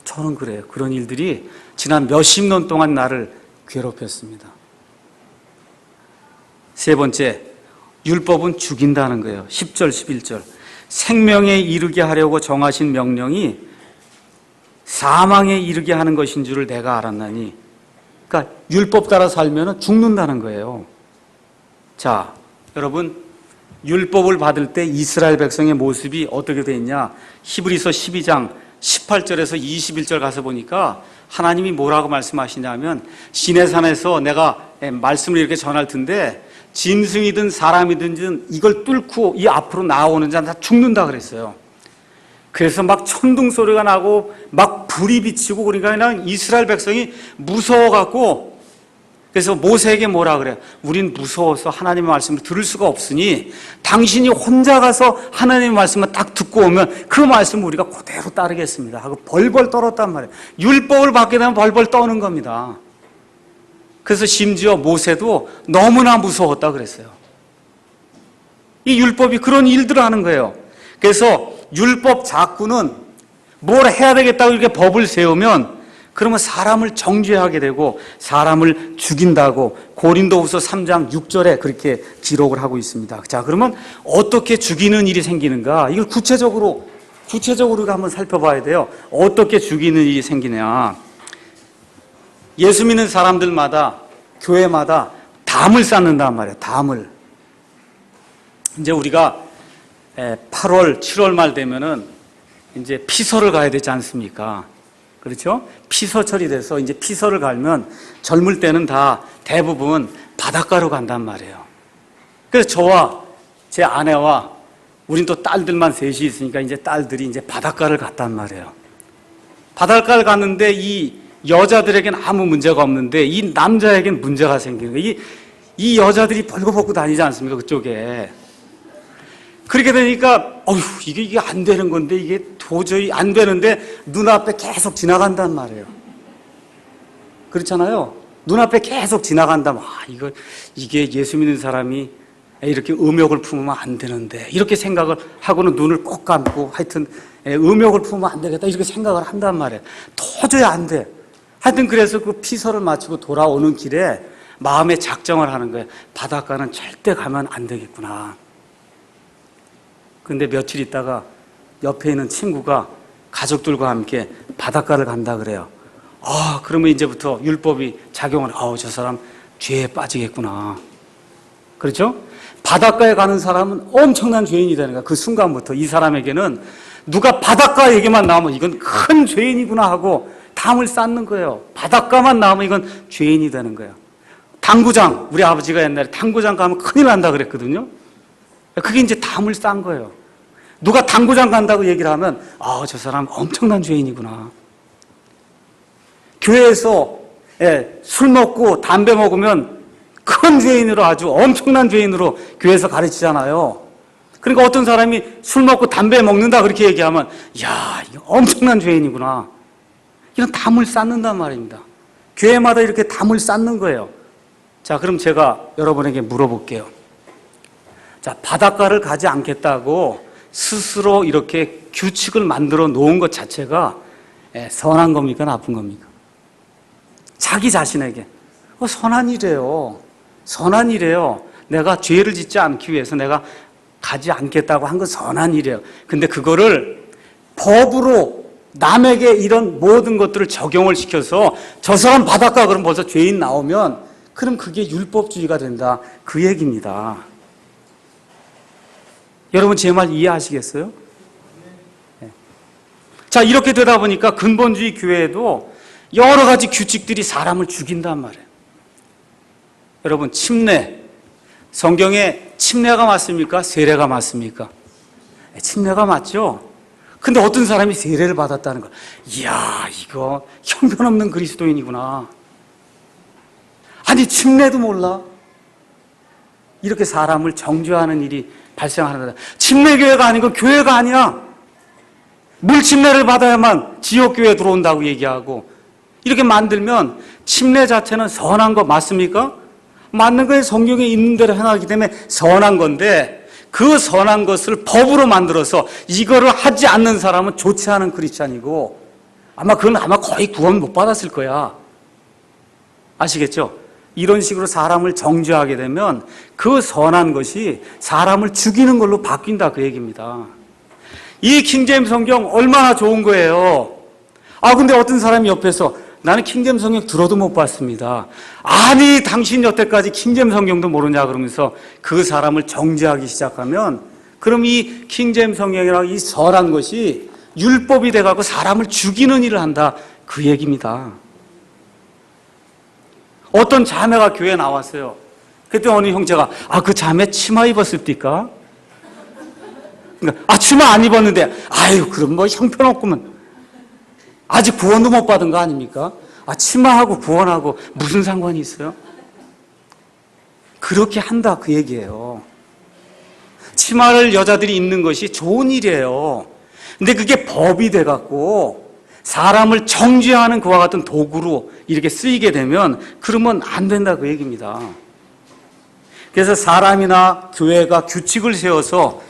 저는 그래요. 그런 일들이 지난 몇십 년 동안 나를 괴롭혔습니다. 세 번째, 율법은 죽인다는 거예요. 10절, 11절. 생명에 이르게 하려고 정하신 명령이 사망에 이르게 하는 것인 줄을 내가 알았나니. 그러니까 율법 따라 살면 죽는다는 거예요. 자, 여러분, 율법을 받을 때 이스라엘 백성의 모습이 어떻게 돼 있냐? 히브리서 12장 18절에서 21절 가서 보니까 하나님이 뭐라고 말씀하시냐면, 시내산에서 내가 말씀을 이렇게 전할 텐데 짐승이든 사람이든 이걸 뚫고 이 앞으로 나오는 자는 다 죽는다 그랬어요. 그래서 막 천둥 소리가 나고 막 불이 비치고, 그러니까 그냥 이스라엘 백성이 무서워갖고, 그래서 모세에게 뭐라 그래요? 우린 무서워서 하나님의 말씀을 들을 수가 없으니 당신이 혼자 가서 하나님의 말씀을 딱 듣고 오면 그 말씀을 우리가 그대로 따르겠습니다 하고 벌벌 떨었단 말이에요. 율법을 받게 되면 벌벌 떠는 겁니다. 그래서 심지어 모세도 너무나 무서웠다 그랬어요. 이 율법이 그런 일들을 하는 거예요. 그래서 율법 작구는 뭘 해야 되겠다고 이렇게 법을 세우면 그러면 사람을 정죄하게 되고 사람을 죽인다고 고린도후서 3장 6절에 그렇게 기록을 하고 있습니다. 자, 그러면 어떻게 죽이는 일이 생기는가? 이걸 구체적으로 한번 살펴봐야 돼요. 어떻게 죽이는 일이 생기냐? 예수 믿는 사람들마다, 교회마다 다 담을 쌓는단 말이에요. 담을. 이제 우리가 8월, 7월 말 되면은 이제 피서를 가야 되지 않습니까? 그렇죠? 피서철이 돼서 이제 피서를 가면 젊을 때는 다 대부분 바닷가로 간단 말이에요. 그래서 저와 제 아내와 우린 또 딸들만 셋이 있으니까 이제 딸들이 이제 바닷가를 갔단 말이에요. 바닷가를 갔는데 이 여자들에게는 아무 문제가 없는데 이 남자에게는 문제가 생기는 거예요. 이 여자들이 벌거벗고 다니지 않습니까? 그쪽에. 그렇게 되니까 이게 안 되는 건데 이게 도저히 안 되는데 눈앞에 계속 지나간단 말이에요. 그렇잖아요. 눈앞에 계속 지나간다면 이게 예수 믿는 사람이 이렇게 음욕을 품으면 안 되는데 이렇게 생각을 하고는 눈을 꼭 감고 하여튼 음욕을 품으면 안 되겠다 이렇게 생각을 한단 말이에요. 도저히 안 돼. 하여튼 그래서 그 피서를 마치고 돌아오는 길에 마음에 작정을 하는 거예요. 바닷가는 절대 가면 안 되겠구나. 근데 며칠 있다가 옆에 있는 친구가 가족들과 함께 바닷가를 간다 그래요. 그러면 이제부터 율법이 작용을, 저 사람 죄에 빠지겠구나. 그렇죠? 바닷가에 가는 사람은 엄청난 죄인이 되는 거야. 그 순간부터 이 사람에게는 누가 바닷가 얘기만 나오면 이건 큰 죄인이구나 하고 담을 쌓는 거예요. 바닷가만 나오면 이건 죄인이 되는 거예요. 당구장, 우리 아버지가 옛날에 당구장 가면 큰일 난다 그랬거든요. 그게 이제 담을 쌓은 거예요. 누가 당구장 간다고 얘기를 하면 저 사람 엄청난 죄인이구나. 교회에서 술 먹고 담배 먹으면 큰 죄인으로 아주 엄청난 죄인으로 교회에서 가르치잖아요. 그러니까 어떤 사람이 술 먹고 담배 먹는다 그렇게 얘기하면 이거 엄청난 죄인이구나. 이런 담을 쌓는단 말입니다. 교회마다 이렇게 담을 쌓는 거예요. 자, 그럼 제가 여러분에게 물어볼게요. 자, 바닷가를 가지 않겠다고 스스로 이렇게 규칙을 만들어 놓은 것 자체가 선한 겁니까? 나쁜 겁니까? 자기 자신에게 선한 일이에요. 선한 일이에요. 내가 죄를 짓지 않기 위해서 내가 가지 않겠다고 한 건 선한 일이에요. 근데 그거를 법으로 남에게 이런 모든 것들을 적용을 시켜서 저 사람 바닷가 그럼 벌써 죄인 나오면 그럼 그게 율법주의가 된다. 그 얘기입니다. 여러분 제 말 이해하시겠어요? 네. 자, 이렇게 되다 보니까 근본주의 교회에도 여러 가지 규칙들이 사람을 죽인단 말이에요. 여러분 침례, 성경에 침례가 맞습니까? 세례가 맞습니까? 침례가 맞죠? 근데 어떤 사람이 세례를 받았다는 거. 이야, 이거 형편없는 그리스도인이구나. 아니 침례도 몰라. 이렇게 사람을 정죄하는 일이 발생하는 거다. 침례교회가 아니고 교회가 아니야. 물침례를 받아야만 지옥교회에 들어온다고 얘기하고 이렇게 만들면 침례 자체는 선한 거 맞습니까? 맞는 거에 성경에 있는 대로 행하기 때문에 선한 건데 그 선한 것을 법으로 만들어서 이거를 하지 않는 사람은 좋지 않은 크리스찬이고 그건 거의 구원 못 받았을 거야. 아시겠죠? 이런 식으로 사람을 정죄하게 되면 그 선한 것이 사람을 죽이는 걸로 바뀐다 그 얘기입니다. 이 킹제임스 성경 얼마나 좋은 거예요. 근데 어떤 사람이 옆에서 나는 킹제임스 성경 들어도 못 봤습니다. 아니 당신 여태까지 킹제임스 성경도 모르냐 그러면서 그 사람을 정죄하기 시작하면 그럼 이 킹제임스 성경이라고 이 선한 것이 율법이 돼가고 사람을 죽이는 일을 한다 그 얘기입니다. 어떤 자매가 교회에 나왔어요. 그때 어느 형제가 그 자매 치마 입었습니까? 그러니까 치마 안 입었는데 그럼 뭐 형편없구만. 아직 구원도 못 받은 거 아닙니까? 치마하고 구원하고 무슨 상관이 있어요? 그렇게 한다 그 얘기예요. 치마를 여자들이 입는 것이 좋은 일이에요. 근데 그게 법이 돼갖고 사람을 정죄하는 그와 같은 도구로 이렇게 쓰이게 되면 그러면 안 된다 그 얘기입니다. 그래서 사람이나 교회가 규칙을 세워서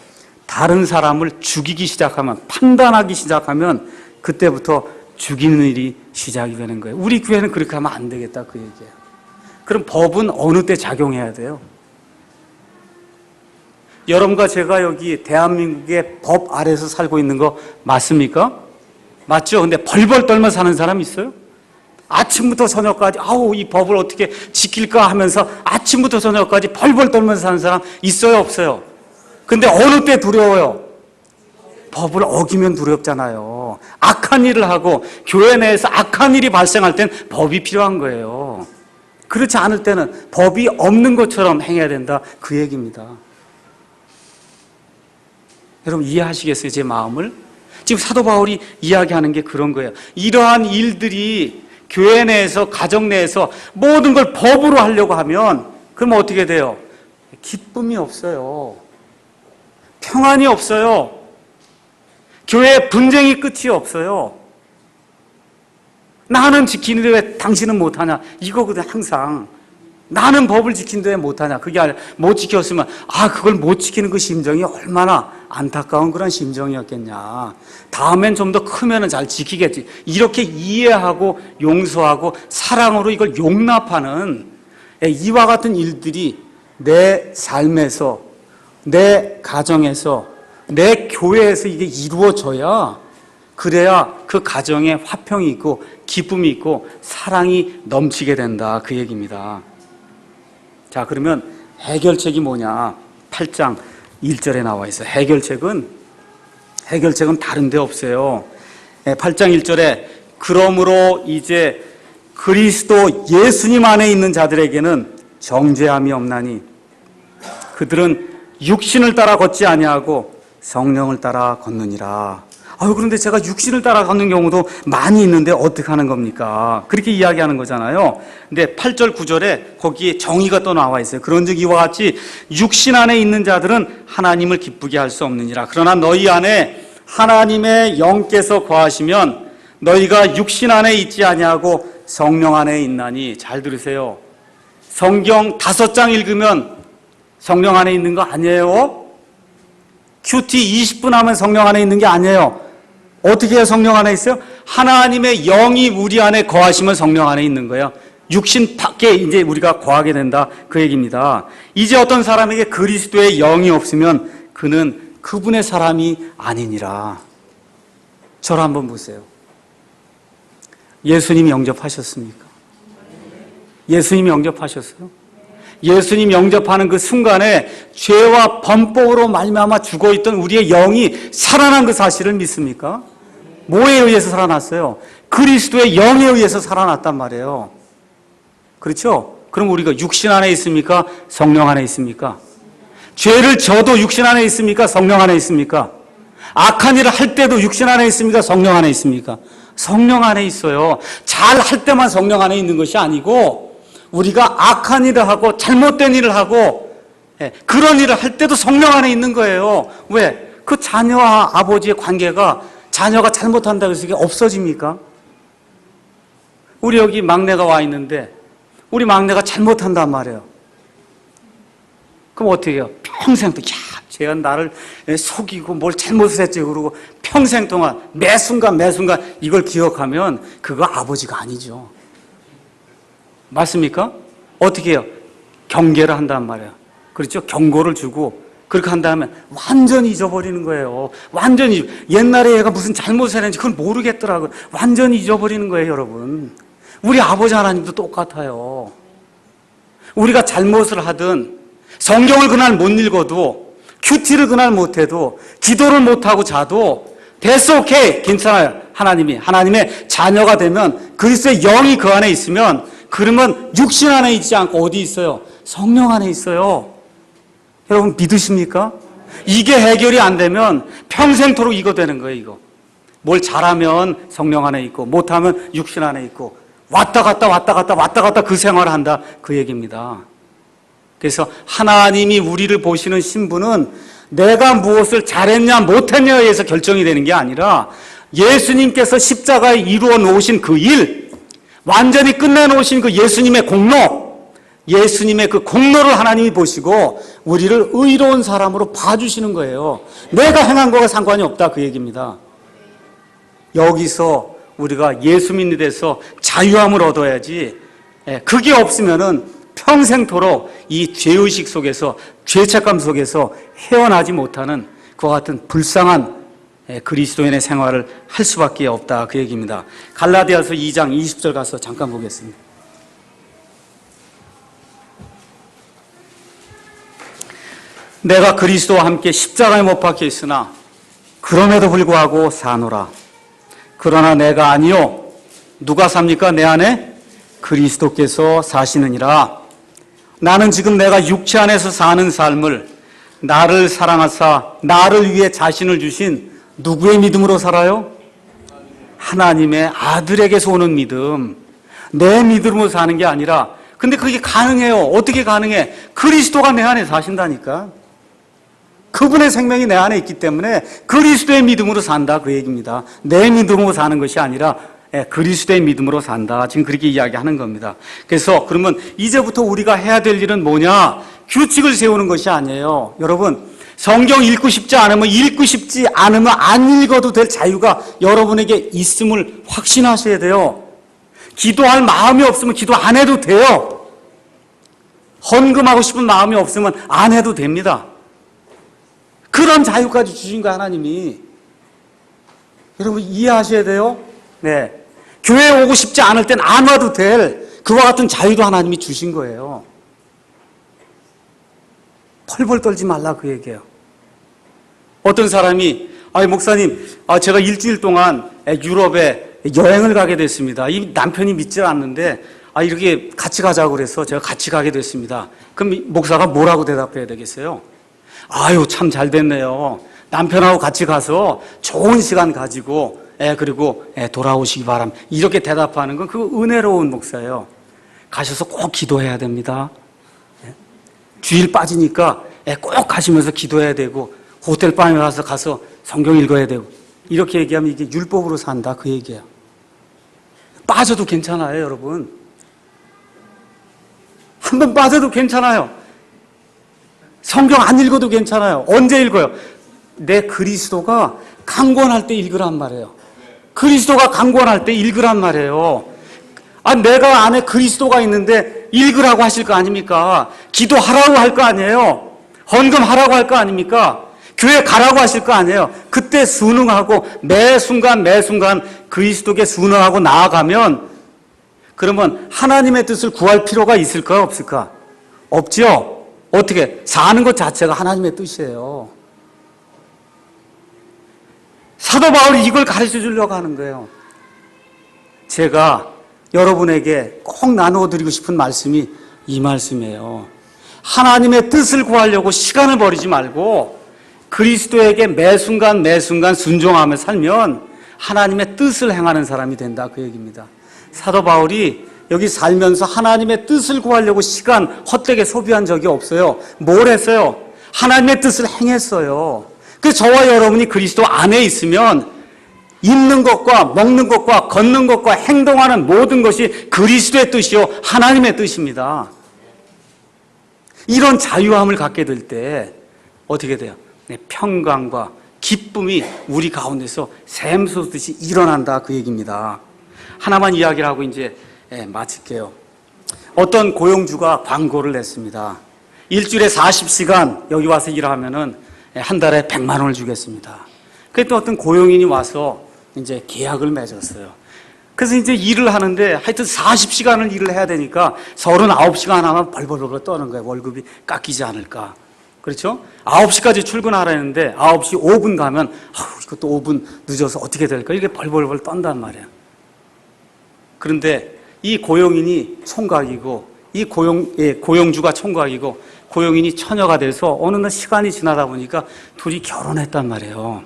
다른 사람을 죽이기 시작하면 판단하기 시작하면 그때부터 죽이는 일이 시작이 되는 거예요. 우리 교회는 그렇게 하면 안 되겠다 그 얘기예요. 그럼 법은 어느 때 작용해야 돼요? 여러분과 제가 여기 대한민국의 법 아래에서 살고 있는 거 맞습니까? 맞죠? 근데 벌벌 떨며 사는 사람 있어요? 아침부터 저녁까지 아우 이 법을 어떻게 지킬까 하면서 아침부터 저녁까지 벌벌 떨면서 사는 사람 있어요, 없어요? 근데 어느 때 두려워요? 법을 어기면 두렵잖아요. 악한 일을 하고 교회 내에서 악한 일이 발생할 땐 법이 필요한 거예요. 그렇지 않을 때는 법이 없는 것처럼 행해야 된다, 그 얘기입니다. 여러분 이해하시겠어요, 제 마음을? 지금 사도 바울이 이야기하는 게 그런 거예요. 이러한 일들이 교회 내에서, 가정 내에서 모든 걸 법으로 하려고 하면 그러면 어떻게 돼요? 기쁨이 없어요. 평안이 없어요. 교회에 분쟁이 끝이 없어요. 나는 지키는데 왜 당신은 못하냐? 이거거든 항상. 나는 법을 지키는데 왜 못하냐? 그게 아니라 못 지켰으면 그걸 못 지키는 그 심정이 얼마나 안타까운 그런 심정이었겠냐. 다음엔 좀 더 크면은 잘 지키겠지. 이렇게 이해하고 용서하고 사랑으로 이걸 용납하는 이와 같은 일들이 내 삶에서, 내 가정에서, 내 교회에서 이게 이루어져야, 그래야 그 가정에 화평이 있고 기쁨이 있고 사랑이 넘치게 된다, 그 얘기입니다. 자, 그러면 해결책이 뭐냐? 8장 1절에 나와 있어요. 해결책은 다른 데 없어요. 8장 1절에 그러므로 이제 그리스도 예수님 안에 있는 자들에게는 정죄함이 없나니 그들은 육신을 따라 걷지 아니하고 성령을 따라 걷느니라. 그런데 제가 육신을 따라 걷는 경우도 많이 있는데 어떻게 하는 겁니까? 그렇게 이야기하는 거잖아요. 근데 8절 9절에 거기에 정의가 또 나와 있어요. 그런즉 이와 같이 육신 안에 있는 자들은 하나님을 기쁘게 할 수 없느니라. 그러나 너희 안에 하나님의 영께서 거하시면 너희가 육신 안에 있지 아니하고 성령 안에 있나니. 잘 들으세요. 성경 5장 읽으면 성령 안에 있는 거 아니에요? 큐티 20분 하면 성령 안에 있는 게 아니에요. 어떻게 해야 성령 안에 있어요? 하나님의 영이 우리 안에 거하시면 성령 안에 있는 거예요. 육신 밖에 이제 우리가 거하게 된다, 그 얘기입니다. 이제 어떤 사람에게 그리스도의 영이 없으면 그는 그분의 사람이 아니니라. 저를 한번 보세요. 예수님 영접하셨습니까? 예수님 영접하셨어요? 예수님 영접하는 그 순간에 죄와 범법으로 말미암아 죽어있던 우리의 영이 살아난 그 사실을 믿습니까? 뭐에 의해서 살아났어요? 그리스도의 영에 의해서 살아났단 말이에요. 그렇죠? 그럼 우리가 육신 안에 있습니까? 성령 안에 있습니까? 죄를 져도 육신 안에 있습니까? 성령 안에 있습니까? 악한 일을 할 때도 육신 안에 있습니까? 성령 안에 있습니까? 성령 안에 있어요. 잘 할 때만 성령 안에 있는 것이 아니고 우리가 악한 일을 하고 잘못된 일을 하고 그런 일을 할 때도 성령 안에 있는 거예요. 왜? 그 자녀와 아버지의 관계가, 자녀가 잘못한다고 해서 이게 없어집니까? 우리 여기 막내가 와 있는데 우리 막내가 잘못한단 말이에요. 그럼 어떻게 해요? 평생 또 쟤가 나를 속이고 뭘 잘못을 했지 그러고 평생 동안 매 순간 이걸 기억하면 그거 아버지가 아니죠. 맞습니까? 어떻게 해요? 경계를 한단 말이에요. 그렇죠? 경고를 주고 그렇게 한 다음에 완전히 잊어버리는 거예요. 완전히. 옛날에 얘가 무슨 잘못을 했는지 그걸 모르겠더라고요. 완전히 잊어버리는 거예요, 여러분. 우리 아버지 하나님도 똑같아요. 우리가 잘못을 하든 성경을 그날 못 읽어도 큐티를 그날 못해도 기도를 못하고 자도 됐어, 오케이, 괜찮아요. 하나님의 자녀가 되면 그리스도의 영이 그 안에 있으면 그러면 육신 안에 있지 않고 어디 있어요? 성령 안에 있어요. 여러분 믿으십니까? 이게 해결이 안 되면 평생토록 이거 되는 거예요, 이거. 뭘 잘하면 성령 안에 있고 못하면 육신 안에 있고 왔다 갔다 그 생활을 한다, 그 얘기입니다. 그래서 하나님이 우리를 보시는 신분은 내가 무엇을 잘했냐 못했냐에 의해서 결정이 되는 게 아니라 예수님께서 십자가에 이루어 놓으신 그 일, 완전히 끝내놓으신 그 예수님의 공로, 예수님의 그 공로를 하나님이 보시고 우리를 의로운 사람으로 봐주시는 거예요. 내가 행한 거가 상관이 없다, 그 얘기입니다. 여기서 우리가 예수 믿는 데서 자유함을 얻어야지, 그게 없으면은 평생토록 이 죄의식 속에서, 죄책감 속에서 헤어나지 못하는 그와 같은 불쌍한 그리스도인의 생활을 할 수밖에 없다 그 얘기입니다. 갈라디아서 2장 20절 가서 잠깐 보겠습니다. 내가 그리스도와 함께 십자가에 못 박혀 있으나 그럼에도 불구하고 사노라. 그러나 내가 아니요 누가 삽니까? 내 안에 그리스도께서 사시느니라. 나는 지금 내가 육체 안에서 사는 삶을 나를 사랑하사 나를 위해 자신을 주신 누구의 믿음으로 살아요? 하나님의 아들에게서 오는 믿음. 내 믿음으로 사는 게 아니라, 근데 그게 가능해요. 어떻게 가능해? 그리스도가 내 안에 사신다니까. 그분의 생명이 내 안에 있기 때문에 그리스도의 믿음으로 산다 그 얘기입니다. 내 믿음으로 사는 것이 아니라 그리스도의 믿음으로 산다. 지금 그렇게 이야기하는 겁니다. 그래서 그러면 이제부터 우리가 해야 될 일은 뭐냐? 규칙을 세우는 것이 아니에요. 여러분, 성경 읽고 싶지 않으면 안 읽어도 될 자유가 여러분에게 있음을 확신하셔야 돼요. 기도할 마음이 없으면 기도 안 해도 돼요. 헌금하고 싶은 마음이 없으면 안 해도 됩니다. 그런 자유까지 주신 거 하나님이. 여러분 이해하셔야 돼요. 네, 교회에 오고 싶지 않을 땐 안 와도 될 그와 같은 자유도 하나님이 주신 거예요. 펄펄 떨지 말라 그 얘기예요. 어떤 사람이 목사님, 제가 일주일 동안 유럽에 여행을 가게 됐습니다. 이 남편이 믿질 않는데 이렇게 같이 가자고 그래서 제가 같이 가게 됐습니다. 그럼 목사가 뭐라고 대답해야 되겠어요? 아유, 참 잘 됐네요. 남편하고 같이 가서 좋은 시간 가지고 그리고 돌아오시기 바랍니다. 이렇게 대답하는 건 그 은혜로운 목사예요. 가셔서 꼭 기도해야 됩니다. 주일 빠지니까 꼭 가시면서 기도해야 되고 호텔방에 가서 성경 읽어야 되고 이렇게 얘기하면 이게 율법으로 산다 그 얘기예요. 빠져도 괜찮아요, 여러분. 한 번 빠져도 괜찮아요. 성경 안 읽어도 괜찮아요. 언제 읽어요? 내 그리스도가 강권할 때 읽으란 말이에요. 그리스도가 강권할 때 읽으란 말이에요. 내가 안에 그리스도가 있는데 읽으라고 하실 거 아닙니까? 기도하라고 할 거 아니에요? 헌금하라고 할 거 아닙니까? 교회 가라고 하실 거 아니에요? 그때 순응하고 매 순간 그리스도께 순응하고 나아가면 그러면 하나님의 뜻을 구할 필요가 있을까 없을까? 없죠? 어떻게? 사는 것 자체가 하나님의 뜻이에요. 사도 바울이 이걸 가르쳐 주려고 하는 거예요. 제가 여러분에게 꼭 나누어 드리고 싶은 말씀이 이 말씀이에요. 하나님의 뜻을 구하려고 시간을 버리지 말고 그리스도에게 매 순간 순종하며 살면 하나님의 뜻을 행하는 사람이 된다 그 얘기입니다. 사도 바울이 여기 살면서 하나님의 뜻을 구하려고 시간 헛되게 소비한 적이 없어요. 뭘 했어요? 하나님의 뜻을 행했어요. 그래서 저와 여러분이 그리스도 안에 있으면 입는 것과 먹는 것과 걷는 것과 행동하는 모든 것이 그리스도의 뜻이요 하나님의 뜻입니다. 이런 자유함을 갖게 될 때 어떻게 돼요? 평강과 기쁨이 우리 가운데서 샘솟듯이 일어난다 그 얘기입니다. 하나만 이야기를 하고 이제 마칠게요. 어떤 고용주가 광고를 냈습니다. 일주일에 40시간 여기 와서 일하면은 한 달에 100만 원을 주겠습니다. 그랬더니 어떤 고용인이 와서 이제 계약을 맺었어요. 그래서 이제 일을 하는데 하여튼 40시간을 일을 해야 되니까 39시간 하면 벌벌벌 떠는 거예요. 월급이 깎이지 않을까. 그렇죠? 9시까지 출근하라는데 9시 5분 가면 이것도 5분 늦어서 어떻게 될까? 이게 벌벌벌 떤단 말이에요. 그런데 이 고용인이 총각이고 이 고용주가 총각이고 고용인이 처녀가 돼서 어느 날 시간이 지나다 보니까 둘이 결혼했단 말이에요.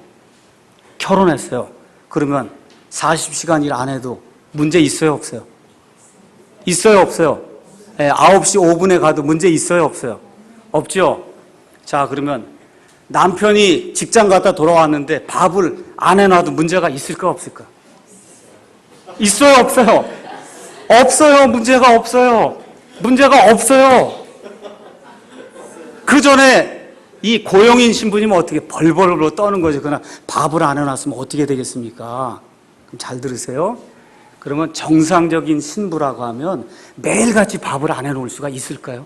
결혼했어요. 그러면 40시간 일 안 해도 문제 있어요 없어요? 있어요 없어요? 9시 5분에 가도 문제 있어요 없어요? 없죠? 자, 그러면 남편이 직장 갔다 돌아왔는데 밥을 안 해놔도 문제가 있을까 없을까? 있어요 없어요? 없어요. 문제가 없어요. 문제가 없어요. 그 전에 이 고용인 신부님은 어떻게 벌벌벌 떠는 거죠. 그러나 밥을 안 해놨으면 어떻게 되겠습니까? 그럼 잘 들으세요. 그러면 정상적인 신부라고 하면 매일같이 밥을 안 해놓을 수가 있을까요?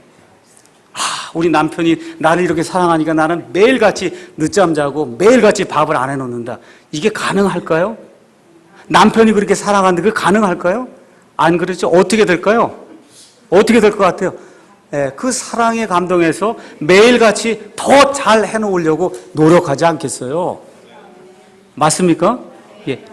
우리 남편이 나를 이렇게 사랑하니까 나는 매일같이 늦잠 자고 매일같이 밥을 안 해놓는다. 이게 가능할까요? 남편이 그렇게 사랑하는데 그게 가능할까요? 안 그렇죠? 어떻게 될까요? 어떻게 될 것 같아요? 그 사랑에 감동해서 매일같이 더 잘 해놓으려고 노력하지 않겠어요? 맞습니까?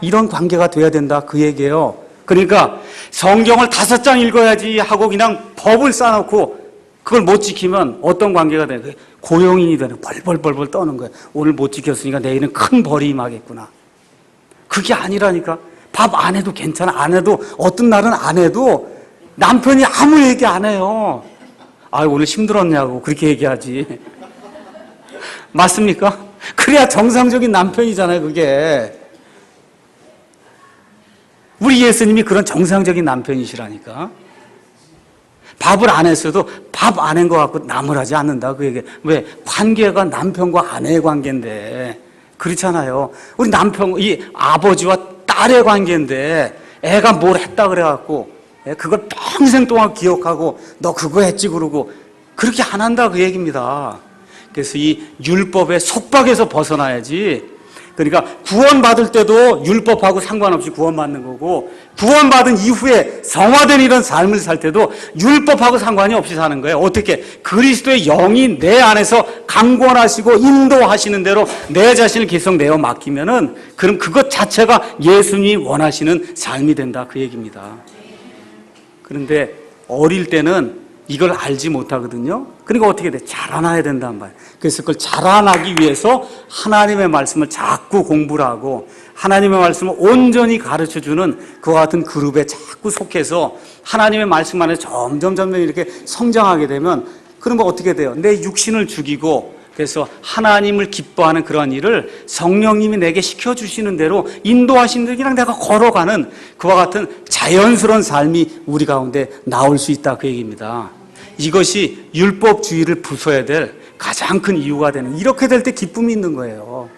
이런 관계가 돼야 된다 그 얘기예요. 그러니까 성경을 5장 읽어야지 하고 그냥 법을 쌓아놓고 그걸 못 지키면 어떤 관계가 돼요? 고용인이 되는 벌벌벌벌 떠는 거예요. 오늘 못 지켰으니까 내일은 큰 벌이 임하겠구나. 그게 아니라니까. 밥 안 해도 괜찮아. 안 해도 어떤 날은 안 해도 남편이 아무 얘기 안 해요. 아, 오늘 힘들었냐고 그렇게 얘기하지. 맞습니까? 그래야 정상적인 남편이잖아요, 그게. 우리 예수님이 그런 정상적인 남편이시라니까. 밥을 안 했어도 밥 안 한 것 같고 나무라지 않는다, 그 얘기. 왜? 관계가 남편과 아내의 관계인데. 그렇잖아요. 우리 남편, 이 아버지와 딸의 관계인데 애가 뭘 했다 그래갖고 그걸 평생 동안 기억하고 너 그거 했지 그러고 그렇게 안 한다 그 얘기입니다. 그래서 이 율법의 속박에서 벗어나야지. 그러니까 구원받을 때도 율법하고 상관없이 구원받는 거고 구원받은 이후에 성화된 이런 삶을 살 때도 율법하고 상관이 없이 사는 거예요. 어떻게? 그리스도의 영이 내 안에서 강권하시고 인도하시는 대로 내 자신을 계속 내어 맡기면은 그럼 그것 자체가 예수님이 원하시는 삶이 된다 그 얘기입니다. 그런데 어릴 때는 이걸 알지 못하거든요. 그러니까 어떻게 돼? 자라나야 된단 말이에요. 그래서 그걸 자라나기 위해서 하나님의 말씀을 자꾸 공부를 하고 하나님의 말씀을 온전히 가르쳐주는 그와 같은 그룹에 자꾸 속해서 하나님의 말씀 안에 점점 이렇게 성장하게 되면 그러면 어떻게 돼요? 내 육신을 죽이고 그래서 하나님을 기뻐하는 그러한 일을 성령님이 내게 시켜주시는 대로 인도하시는 대로 그냥 내가 걸어가는 그와 같은 자연스러운 삶이 우리 가운데 나올 수 있다 그 얘기입니다. 이것이 율법주의를 부숴야 될 가장 큰 이유가 되는, 이렇게 될 때 기쁨이 있는 거예요.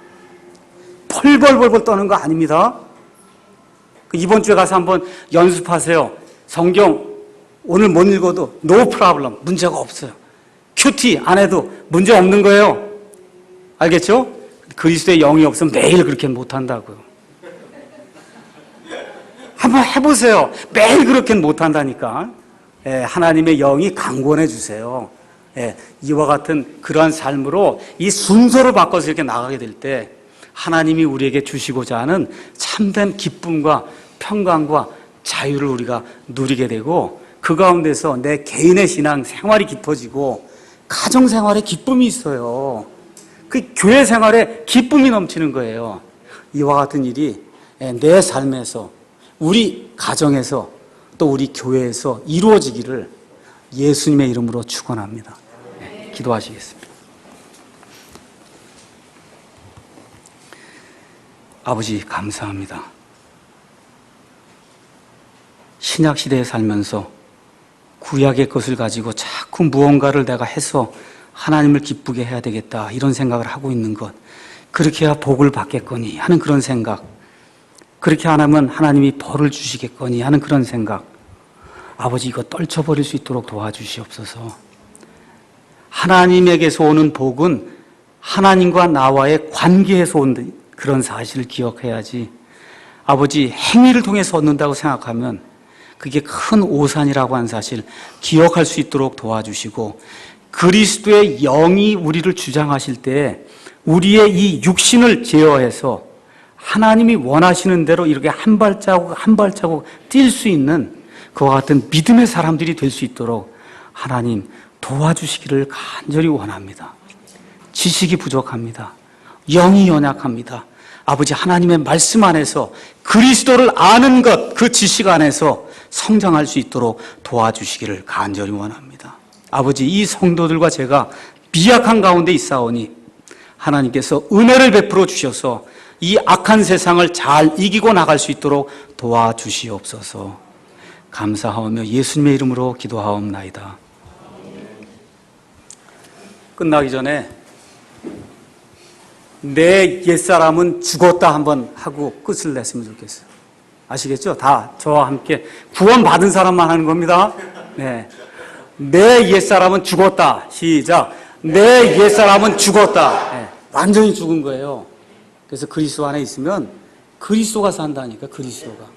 펄벌벌벌 떠는 거 아닙니다. 이번 주에 가서 한번 연습하세요. 성경 오늘 못 읽어도 no problem, 문제가 없어요. 큐티 안 해도 문제 없는 거예요. 알겠죠? 그리스도의 영이 없으면 매일 그렇게 못한다고요. 한번 해보세요. 매일 그렇게는 못한다니까. 하나님의 영이 강권해 주세요. 이와 같은 그러한 삶으로 이 순서를 바꿔서 이렇게 나가게 될 때 하나님이 우리에게 주시고자 하는 참된 기쁨과 평강과 자유를 우리가 누리게 되고 그 가운데서 내 개인의 신앙 생활이 깊어지고 가정 생활에 기쁨이 있어요. 그 교회 생활에 기쁨이 넘치는 거예요. 이와 같은 일이 내 삶에서 우리 가정에서 또 우리 교회에서 이루어지기를 예수님의 이름으로 축원합니다. 기도하시겠습니다. 아버지 감사합니다. 신약 시대에 살면서 구약의 것을 가지고 자꾸 무언가를 내가 해서 하나님을 기쁘게 해야 되겠다 이런 생각을 하고 있는 것, 그렇게 해야 복을 받겠거니 하는 그런 생각, 그렇게 안 하면 하나님이 벌을 주시겠거니 하는 그런 생각, 아버지 이거 떨쳐버릴 수 있도록 도와주시옵소서. 하나님에게서 오는 복은 하나님과 나와의 관계에서 온 그런 사실을 기억해야지, 아버지 행위를 통해서 얻는다고 생각하면 그게 큰 오산이라고 하는 사실 기억할 수 있도록 도와주시고, 그리스도의 영이 우리를 주장하실 때 우리의 이 육신을 제어해서 하나님이 원하시는 대로 이렇게 한 발자국 한 발자국 뛸 수 있는 그와 같은 믿음의 사람들이 될 수 있도록 하나님 도와주시기를 간절히 원합니다. 지식이 부족합니다. 영이 연약합니다. 아버지 하나님의 말씀 안에서 그리스도를 아는 것, 그 지식 안에서 성장할 수 있도록 도와주시기를 간절히 원합니다. 아버지 이 성도들과 제가 미약한 가운데 있사오니 하나님께서 은혜를 베풀어 주셔서 이 악한 세상을 잘 이기고 나갈 수 있도록 도와주시옵소서. 감사하오며 예수님의 이름으로 기도하옵나이다. 끝나기 전에 내 옛사람은 죽었다 한번 하고 끝을 냈으면 좋겠어요. 아시겠죠? 다 저와 함께 구원받은 사람만 하는 겁니다. 네. 내 옛사람은 죽었다. 시작. 내 옛사람은 죽었다. 예, 완전히 죽은 거예요. 그래서 그리스도 안에 있으면 그리스도가 산다니까, 그리스도가.